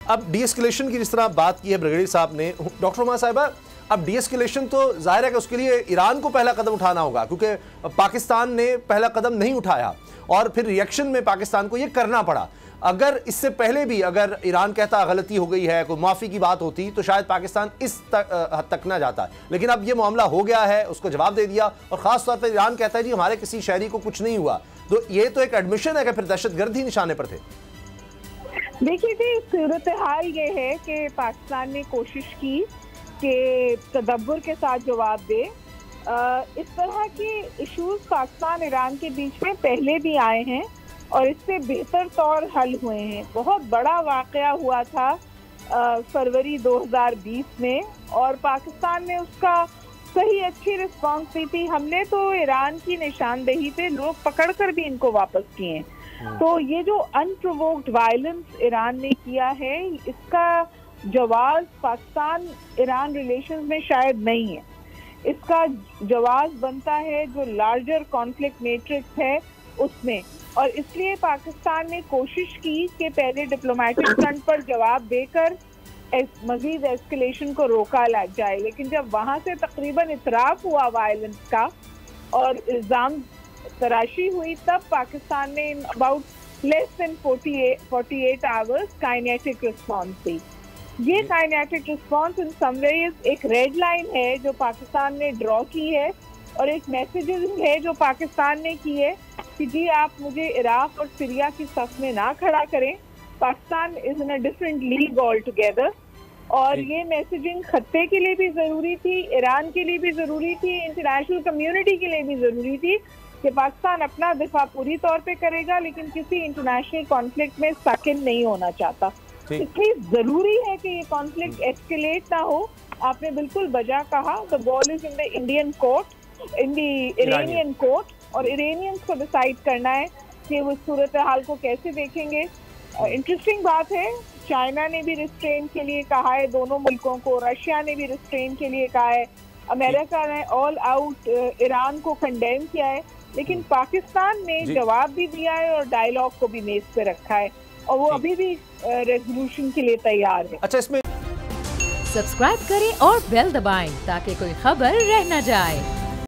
अब डीएस्केलेशन की जिस तरह बात की है ब्रिगेडियर साहब ने, डॉक्टर उमा साहिबा, अब डीएस्केलेशन तो जाहिर है कि उसके लिए ईरान को पहला कदम उठाना होगा, क्योंकि पाकिस्तान ने पहला कदम नहीं उठाया और फिर रिएक्शन में पाकिस्तान को ये करना पड़ा। अगर इससे पहले भी अगर ईरान कहता गलती हो गई है, कोई माफ़ी की बात होती, तो शायद पाकिस्तान इस हद तक ना जाता। लेकिन अब ये मामला हो गया है, उसको जवाब दे दिया, और ख़ास तौर पर ईरान कहता है जी हमारे किसी शहरी को कुछ नहीं हुआ। तो ये तो एक एडमिशन है कि फिर दहशतगर्द ही निशाने पर थे। देखिए जी, सूरत हाल ये है कि पाकिस्तान ने कोशिश की कि तदब्बुर के साथ जवाब दे। इस तरह के इश्यूज पाकिस्तान ईरान के बीच में पहले भी आए हैं और इससे बेहतर तौर हल हुए हैं। बहुत बड़ा वाकया हुआ था फरवरी 2020 में, और पाकिस्तान ने उसका सही अच्छी रिस्पांस दी थी। हमने तो ईरान की निशानदेही पे लोग पकड़कर भी इनको वापस किए। तो ये जो अनप्रोवोक्ड वायलेंस ईरान ने किया है, इसका जवाब पाकिस्तान ईरान रिलेशंस में शायद नहीं है। इसका जवाब बनता है जो लार्जर कॉन्फ्लिक्ट मैट्रिक्स है उसमें, और इसलिए पाकिस्तान ने कोशिश की कि पहले डिप्लोमेटिक फ्रंट पर जवाब देकर मजीद एस्केलेशन को रोका लग जाए। लेकिन जब वहां से तकरीबन इतराफ हुआ वायलेंस का और इल्जाम तराशी हुई, तब पाकिस्तान ने in about less than 48 hours kinetic response दी। ये kinetic response in some ways एक रेड लाइन है जो पाकिस्तान ने ड्रॉ की है, और एक मैसेजिंग है जो पाकिस्तान ने की है कि जी आप मुझे इराक और सीरिया की सफ में ना खड़ा करें, Pakistan is in a different league all together. और ये मैसेजिंग खत्ते के लिए भी ज़रूरी थी, ईरान के लिए भी ज़रूरी थी, इंटरनेशनल कम्युनिटी के लिए भी ज़रूरी थी कि पाकिस्तान अपना दिफा पूरी तौर पे करेगा लेकिन किसी इंटरनेशनल कॉन्फ्लिक्ट में साकिन नहीं होना चाहता। इसलिए ज़रूरी है कि ये कॉन्फ्लिक्ट एस्केलेट ना हो। आपने बिल्कुल बजा कहा, the ball is in the Indian court, in the Iranian court, और इरानियंस को डिसाइड करना है कि वो सूरत हाल को कैसे देखेंगे। इंटरेस्टिंग बात है, चाइना ने भी रिस्ट्रेन के लिए कहा है दोनों मुल्कों को, रशिया ने भी रिस्ट्रेन के लिए कहा है, अमेरिका ने ऑल आउट ईरान को कंडेम किया है, लेकिन पाकिस्तान ने जवाब भी दिया है और डायलॉग को भी मेज पे रखा है, और वो अभी भी रेजोल्यूशन के लिए तैयार है। अच्छा, इसमें सब्सक्राइब करें और बेल दबाएं ताकि कोई खबर रह न जाए।